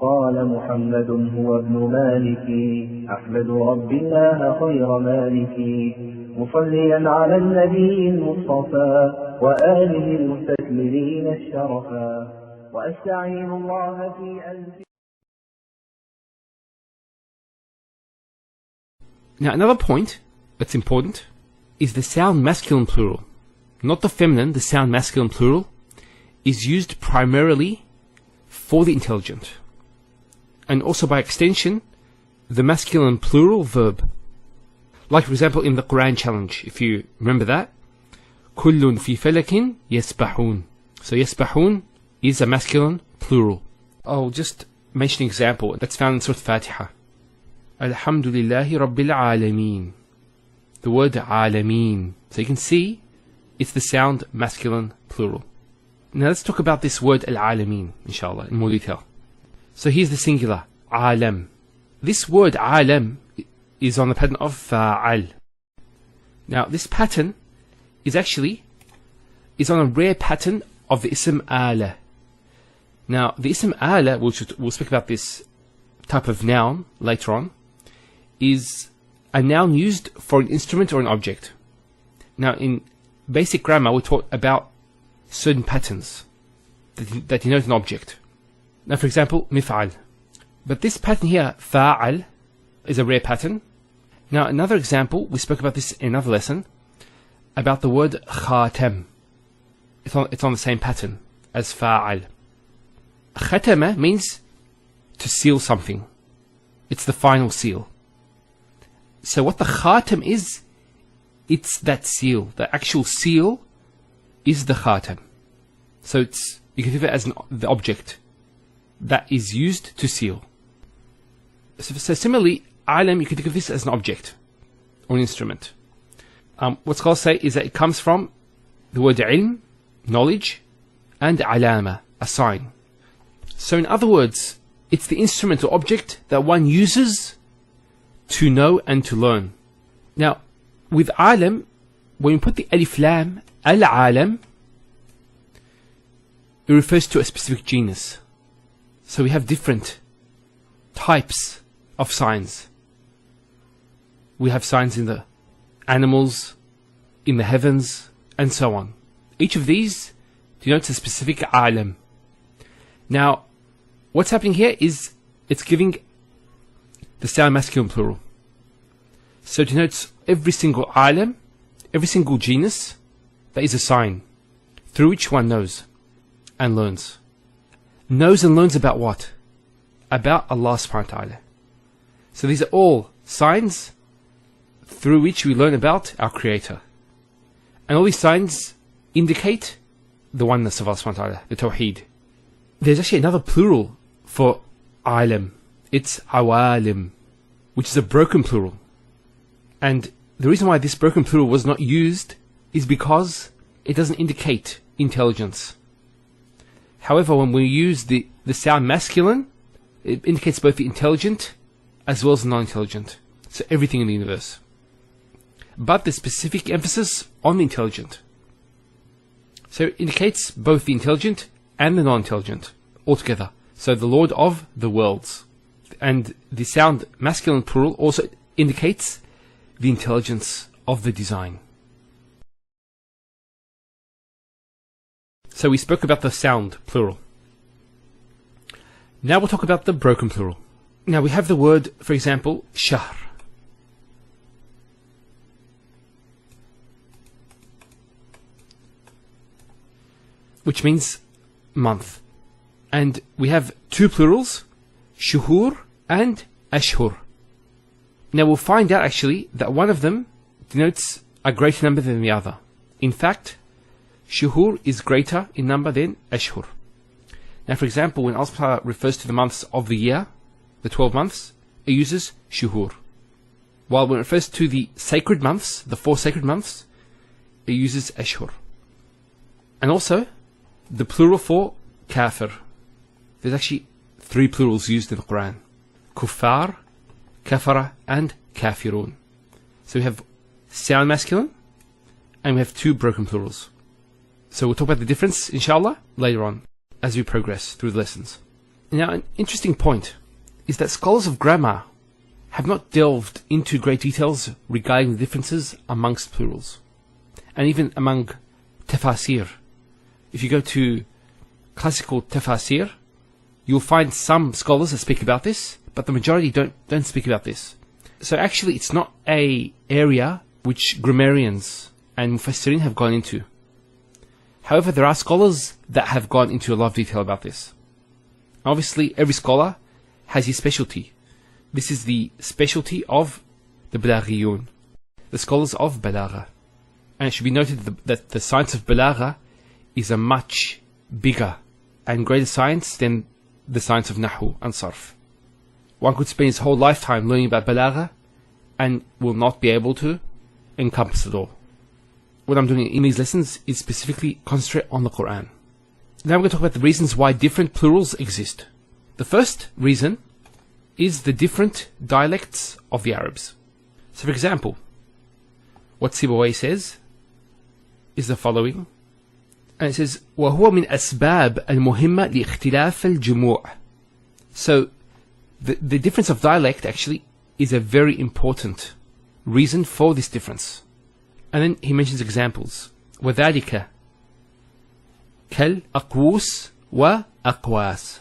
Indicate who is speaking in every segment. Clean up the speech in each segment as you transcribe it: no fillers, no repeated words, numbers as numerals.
Speaker 1: قال محمد هو ابن مالك أحمد رب الله خير مالك مصليا على النبي المصطفى وآله المستكملين الشرفا وأستعين الله في ألف.
Speaker 2: Now another point that's important is the sound masculine plural. Not the feminine, the sound masculine plural is used primarily for the intelligent. And also by extension, the masculine plural verb. Like for example in the Qur'an challenge, if you remember that. كُلٌّ فِي فَلَكٍ يَسْبَحُونَ. So يَسْبَحُونَ is a masculine plural. I'll just mention an example that's found in Surah Fatiha. Alhamdulillahi Rabbil Alameen. The word Alameen. So you can see it's the sound masculine plural. Now let's talk about this word Al-Alameen, inshallah, in more detail. So here's the singular, Alam. This word Alam is on the pattern of Fa'al. Now this pattern is on a rare pattern of the Ism Ala. Now the Ism Ala, we'll speak about this type of noun later on, is a noun used for an instrument or an object. Now in basic grammar we're taught about certain patterns that denote an object. Now for example, mif'al. But this pattern here, fa'al, is a rare pattern. Now another example, we spoke about this in another lesson, about the word khatam. It's on the same pattern as fa'al. Khatama means to seal something. It's the final seal. So what the khatam is, it's that seal. The actual seal is the khatam. So you can think of it as the object that is used to seal. So similarly, alam, you can think of this as an object or an instrument. What scholars say is that it comes from the word ilm, knowledge, and alama, a sign. So in other words, it's the instrument or object that one uses to know and to learn. Now, with alam, when you put the alif lam, al-alam, it refers to a specific genus. So we have different types of signs. We have signs in the animals, in the heavens, and so on. Each of these denotes a specific alam. Now, what's happening here is it's giving the sound masculine plural. So it denotes every single alam, every single genus, that is a sign through which one knows and learns. Knows and learns about what? About Allah subhanahu wa ta'ala. So these are all signs through which we learn about our Creator. And all these signs indicate the oneness of Allah subhanahu wa ta'ala, the Tawheed. There's actually another plural for alam. It's awalim, which is a broken plural. And the reason why this broken plural was not used is because it doesn't indicate intelligence. However, when we use the sound masculine, it indicates both the intelligent as well as the non-intelligent. So everything in the universe. But the specific emphasis on the intelligent. So it indicates both the intelligent and the non-intelligent altogether. So the Lord of the worlds. And the sound masculine plural also indicates the intelligence of the design. So we spoke about the sound plural. Now we'll talk about the broken plural. Now we have the word, for example, shahr. Which means month. And we have two plurals, shuhur and ashhur. Now we'll find out actually that one of them denotes a greater number than the other. In fact, shuhur is greater in number than ashhur. Now for example, when Allah refers to the months of the year, the 12 months, it uses shuhur. While when it refers to the sacred months, the 4 sacred months, it uses ashhur. And also, the plural for kafir. There's actually 3 plurals used in the Qur'an. Kuffar, kafara, and kafirun. So we have sound masculine, and we have 2 broken plurals. So we'll talk about the difference, inshallah, later on, as we progress through the lessons. Now, an interesting point is that scholars of grammar have not delved into great details regarding the differences amongst plurals, and even among tafasir. If you go to classical tafasir, you'll find some scholars that speak about this, but the majority don't speak about this. So actually, it's not a area which grammarians and mufassirin have gone into. However, there are scholars that have gone into a lot of detail about this. Obviously, every scholar has his specialty. This is the specialty of the Balaghiyun, the scholars of Balagha. And it should be noted that the science of Balagha is a much bigger and greater science than the science of Nahu and Sarf. One could spend his whole lifetime learning about Balagha and will not be able to encompass it all. What I'm doing in these lessons is specifically concentrate on the Qur'an. Now we're going to talk about the reasons why different plurals exist. The first reason is the different dialects of the Arabs. So for example, what Sibawayh says is the following, and it says وَهُوَ مِنْ أَسْبَابِ الْمُهِمَّةِ لِإِخْتِلَافِ الْجُمُوعِ. So the difference of dialect actually is a very important reason for this difference. And then he mentions examples. وَذَلِكَ كَالْأَقْوُوسِ وَأَقْوَاسِ.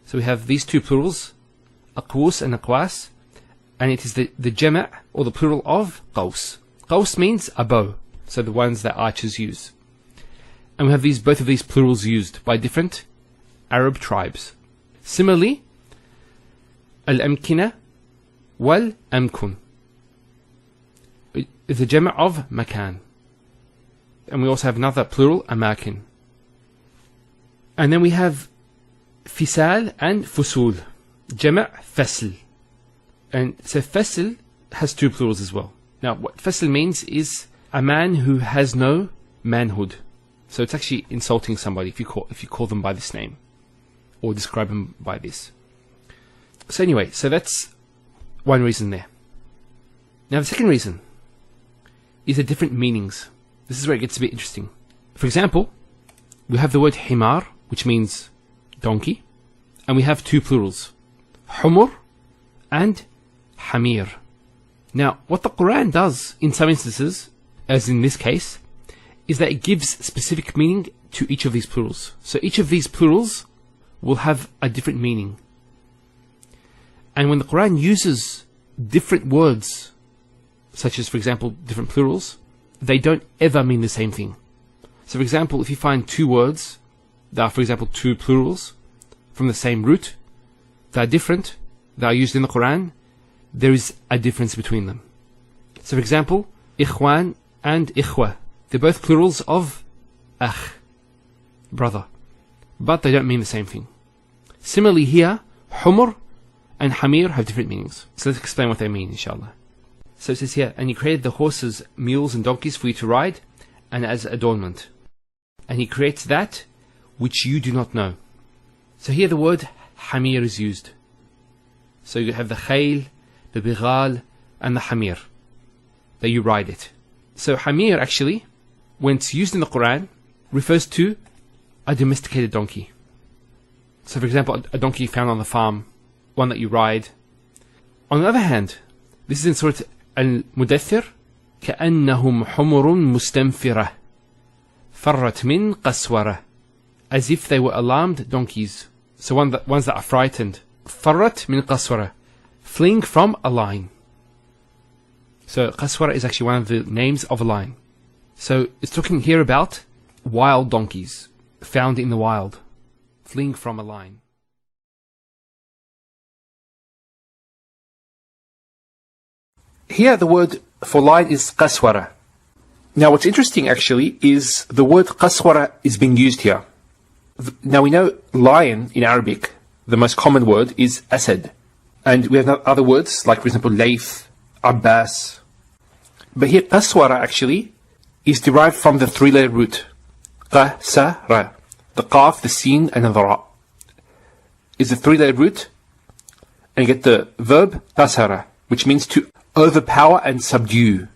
Speaker 2: So we have these two plurals, aqwus and aqwas, and it is the jama' or the plural of qaws. Qaws means a bow, so the ones that archers use. And we have both of these plurals used by different Arab tribes. Similarly, al-amkina wal-amkun is the jama' of makan. And we also have another plural, amakin. And then we have fisal and fusul, jama' fasl. And so fasl has two plurals as well. Now what fasl means is a man who has no manhood. So it's actually insulting somebody if you call them by this name or describe them by this. So anyway, so that's one reason there. Now the second reason is the different meanings. This is where it gets a bit interesting. For example, we have the word himar, which means donkey, and we have two plurals, humur and hamir. Now, what the Qur'an does in some instances, as in this case, is that it gives specific meaning to each of these plurals. So each of these plurals will have a different meaning. And when the Qur'an uses different words, such as, for example, different plurals, they don't ever mean the same thing. So, for example, if you find two words that are, for example, two plurals from the same root, that are different, that are used in the Qur'an, there is a difference between them. So, for example, ikhwan and ikhwa, they're both plurals of akh, brother, but they don't mean the same thing. Similarly here, humur and hamir have different meanings. So let's explain what they mean, inshallah. So it says here, and he created the horses, mules and donkeys for you to ride, and as adornment. And he creates that which you do not know. So here the word hamir is used. So you have the khayl, the bighal, and the hamir, that you ride it. So hamir actually, when it's used in the Qur'an, refers to a domesticated donkey. So for example, a donkey found on the farm, one that you ride. On the other hand, this is in Surah Al-Mudaththir, كَأَنَّهُمْ حُمُرٌ مُسْتَنْفِرَةٌ فَرَّتْ مِنْ قَسْوَرَةٍ, as if they were alarmed donkeys. So ones that are frightened. فَرَّتْ مِنْ قَسْوَرَةٍ, fleeing from a lion. So qaswara is actually one of the names of a lion. So it's talking here about wild donkeys, found in the wild, fleeing from a lion. Here the word for lion is qaswara. Now what's interesting actually is the word qaswara is being used here. Now we know lion in Arabic, the most common word is asad. And we have other words like, for example, layth, abbas. But here qaswara actually is derived from the three-letter root. Qasara. The qaf, the sin, and the ra is a three-letter root. And you get the verb qasara, which means to overpower and subdue.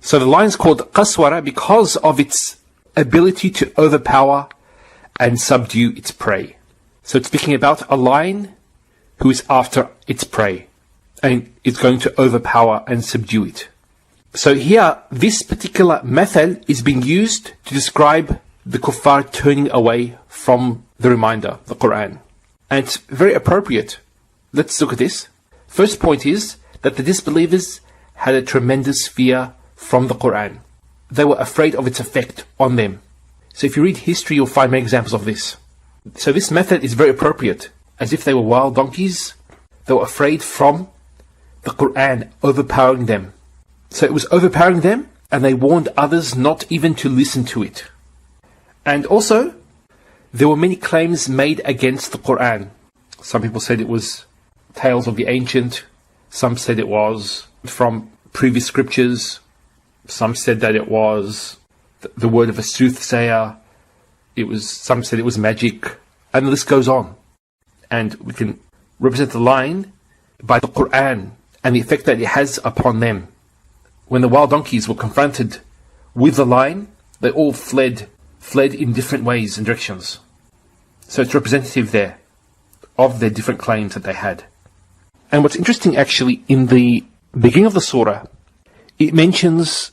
Speaker 2: So the lion is called qaswara because of its ability to overpower and subdue its prey. So it's speaking about a lion who is after its prey and is going to overpower and subdue it. So here, this particular method is being used to describe the kuffar turning away from the reminder, the Qur'an. And it's very appropriate. Let's look at this. First point is that the disbelievers had a tremendous fear from the Qur'an. They were afraid of its effect on them. So if you read history, you'll find many examples of this. So this method is very appropriate. As if they were wild donkeys, they were afraid from the Qur'an overpowering them. So it was overpowering them, and they warned others not even to listen to it. And also, there were many claims made against the Qur'an. Some people said it was tales of the ancient. Some said it was from previous scriptures. Some said that it was the word of a soothsayer. Some said it was magic. And the list goes on. And we can represent the lion by the Qur'an and the effect that it has upon them. When the wild donkeys were confronted with the lion, they all fled in different ways and directions. So it's representative there of their different claims that they had. And what's interesting actually, in the beginning of the surah, it mentions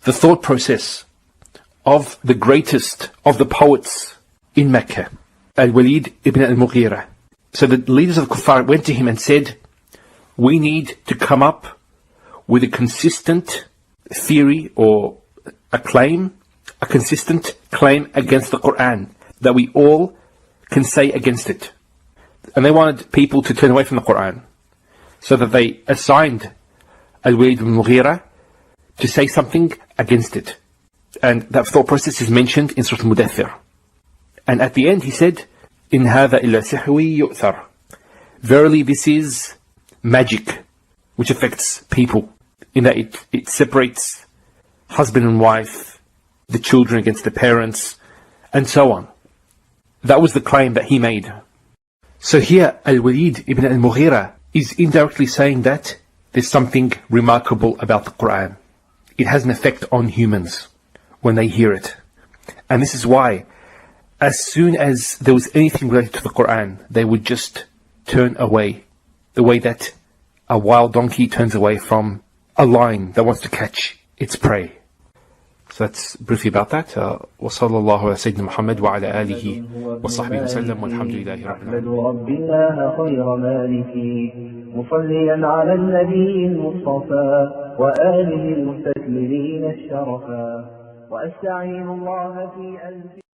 Speaker 2: the thought process of the greatest of the poets in Mecca, Al-Walid ibn al-Mughira. So the leaders of Kuffar went to him and said, we need to come up with a consistent theory or a consistent claim against the Qur'an that we all can say against it. And they wanted people to turn away from the Qur'an, so that they assigned Al-Walid ibn Mughira to say something against it. And that thought process is mentioned in Surah Al-Mudaththir. And at the end he said, In hadha illa sihwi yu'thar. Verily this is magic which affects people, in that it separates husband and wife, the children against the parents, and so on. That was the claim that he made. So here Al-Walid ibn al-Mughira is indirectly saying that there's something remarkable about the Qur'an. It has an effect on humans when they hear it. And this is why, as soon as there was anything related to the Qur'an, they would just turn away, the way that a wild donkey turns away from a lion that wants to catch its prey. So that's briefly about that. وصلى الله على سيدنا محمد وعلى آله وصحبه وسلم والحمد لله رب العالمين.
Speaker 1: مصليا على النبي المصطفى وآله المستكملين الشرفا وأستعين الله في ألف